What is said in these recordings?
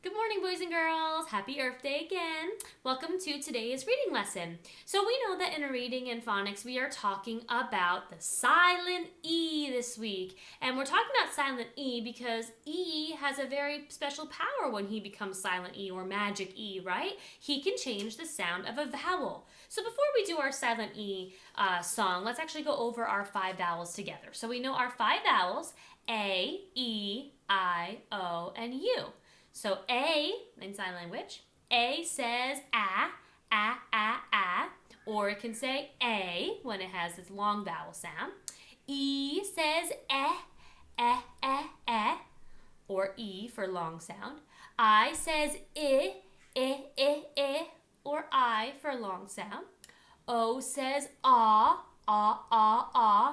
Good morning, boys and girls. Happy Earth Day again. Welcome to today's reading lesson. So we know that in a reading in phonics, we are talking about the silent E this week. And we're talking about silent E because E has a very special power when he becomes silent E or magic E, right? He can change the sound of a vowel. So before we do our silent E song, let's actually go over our 5 vowels together. So we know our 5 vowels, A, E, I, O, and U. So A, in sign language, A says ah, or it can say A when it has this long vowel sound. E says or E for long sound. I says I, or I for long sound. O says ah.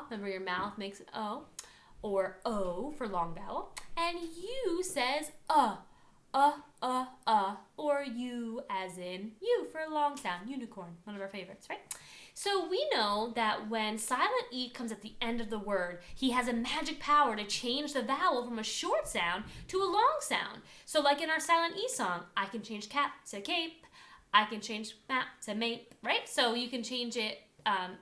Remember your mouth makes an O, or O for long vowel. And U says or U as in U for a long sound, unicorn, one of our favorites, right? So we know that when silent E comes at the end of the word, he has a magic power to change the vowel from a short sound to a long sound. So like in our silent E song, I can change cap to cape, I can change map to mape, right? So you can change it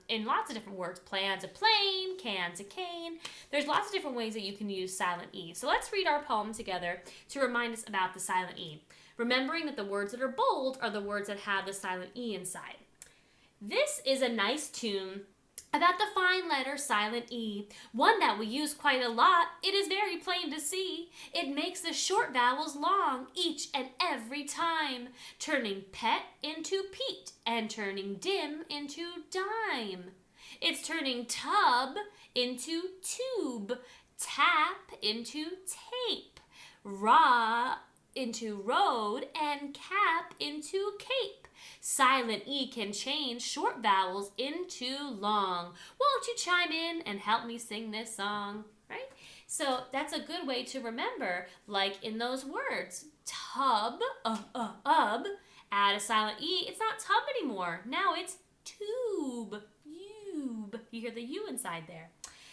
in lots of different words. Plan to plane, can to cane. There's lots of different ways that you can use silent E. So let's read our poem together to remind us about the silent E. Remembering that the words that are bold are the words that have the silent E inside. This is a nice tune about the fine letter silent E, one that we use quite a lot. It is very plain to see. It makes the short vowels long each and every time, turning pet into Pete and turning dim into dime. It's turning tub into tube, tap into tape, ra into road, and cap into cape. Silent E can change short vowels into long. Won't you chime in and help me sing this song? Right? So that's a good way to remember, like in those words. Tub, add a silent E. It's not tub anymore. Now it's tube, yube. You hear the U inside there.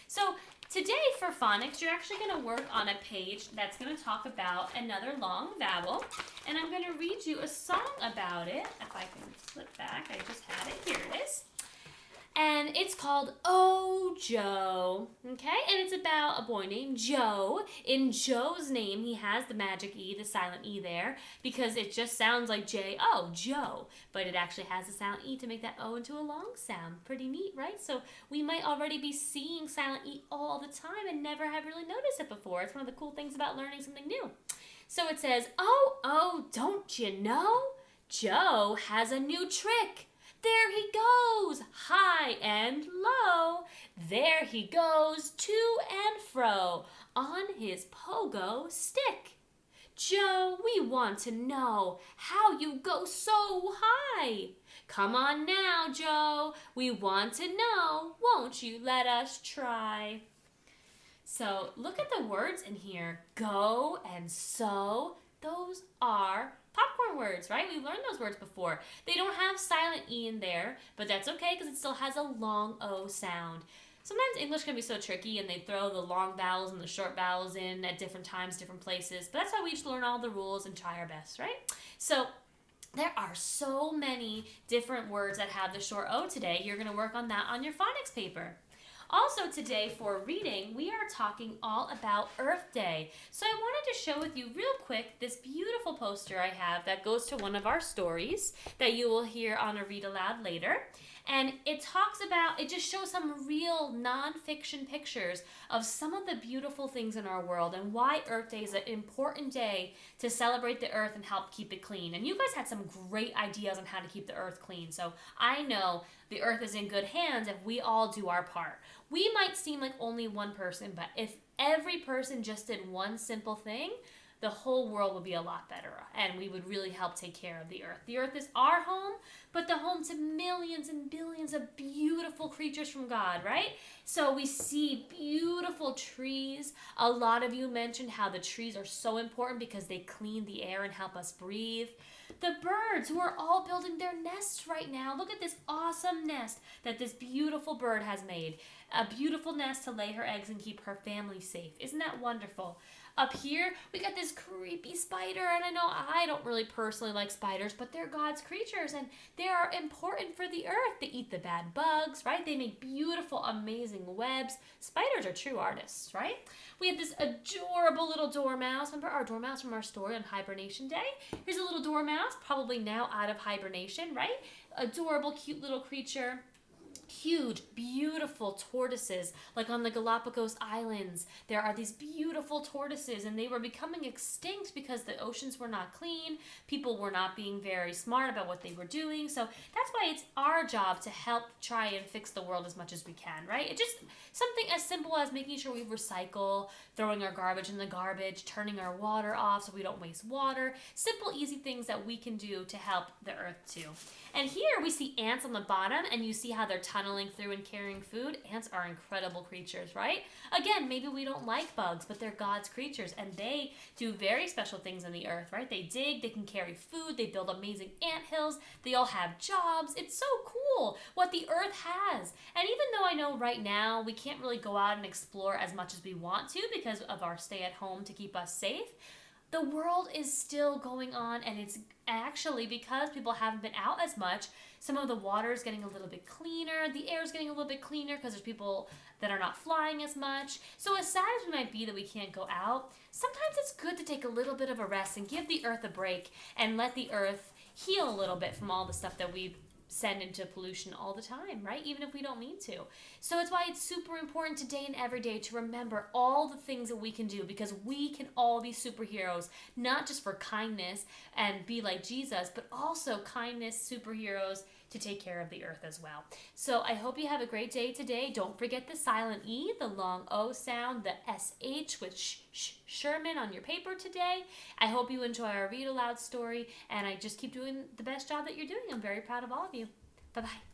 So today for phonics, you're actually going to work on a page that's going to talk about another long vowel. And I'm going to read you a song about it. If I can flip back, I just had it. Here it is. And it's called Oh, Joe. Okay? And it's about a boy named Joe. In Joe's name, he has the magic E, the silent E there, because it just sounds like J-O, Joe. But it actually has the silent E to make that O into a long sound. Pretty neat, right? So we might already be seeing silent E all the time and never have really noticed it before. It's one of the cool things about learning something new. So it says, oh, don't you know? Joe has a new trick. There he goes, high and low. There he goes, to and fro, on his pogo stick. Joe, we want to know how you go so high. Come on now, Joe, we want to know. Won't you let us try? So look at the words in here. Go and so. Those are popcorn words, right? We've learned those words before. They don't have silent E in there, but that's okay because it still has a long O sound. Sometimes English can be so tricky and they throw the long vowels and the short vowels in at different times, different places. But that's why we just learn all the rules and try our best, right? So there are so many different words that have the short O today. You're going to work on that on your phonics paper. Also today for reading, we are talking all about Earth Day. So I wanted to show with you real quick this beautiful poster I have that goes to one of our stories that you will hear on a read aloud later. And it just shows some real nonfiction pictures of some of the beautiful things in our world and why Earth Day is an important day to celebrate the earth and help keep it clean. And you guys had some great ideas on how to keep the earth clean. So I know the earth is in good hands if we all do our part. We might seem like only one person, but if every person just did one simple thing, the whole world would be a lot better and we would really help take care of the earth. The earth is our home, but the home to millions and billions of beautiful creatures from God, right? So we see beautiful trees. A lot of you mentioned how the trees are so important because they clean the air and help us breathe. The birds who are all building their nests right now. Look at this awesome nest that this beautiful bird has made. A beautiful nest to lay her eggs and keep her family safe. Isn't that wonderful? Up here, we got this creepy spider, and I know I don't really personally like spiders, but they're God's creatures, and they are important for the earth. They eat the bad bugs, right? They make beautiful, amazing webs. Spiders are true artists, right? We have this adorable little dormouse. Remember our dormouse from our story on Hibernation Day? Here's a little dormouse, probably now out of hibernation, right? Adorable, cute little creature. Huge, beautiful tortoises, like on the Galapagos Islands. There are these beautiful tortoises, and they were becoming extinct because the oceans were not clean. People were not being very smart about what they were doing. So that's why it's our job to help try and fix the world as much as we can, right? It's just something as simple as making sure we recycle, throwing our garbage in the garbage, turning our water off so we don't waste water. Simple, easy things that we can do to help the earth too. And here we see ants on the bottom, and you see how they're tunneling through and carrying food. Ants are incredible creatures, right? Again, maybe we don't like bugs, but they're God's creatures, and they do very special things on the earth, right? They dig, they can carry food, they build amazing ant hills, they all have jobs. It's so cool what the earth has. And even though I know right now we can't really go out and explore as much as we want to because of our stay at home to keep us safe, the world is still going on, and it's actually because people haven't been out as much. Some of the water is getting a little bit cleaner. The air is getting a little bit cleaner because there's people that are not flying as much. So as sad as we might be that we can't go out, sometimes it's good to take a little bit of a rest and give the earth a break and let the earth heal a little bit from all the stuff that we send into pollution all the time, right? Even if we don't mean to. So it's why it's super important today and every day to remember all the things that we can do, because we can all be superheroes, not just for kindness and be like Jesus, but also kindness superheroes to take care of the earth as well. So I hope you have a great day today. Don't forget the silent E, the long O sound, the SH with Sherman on your paper today. I hope you enjoy our read aloud story, and I just keep doing the best job that you're doing. I'm very proud of all of you. Bye-bye.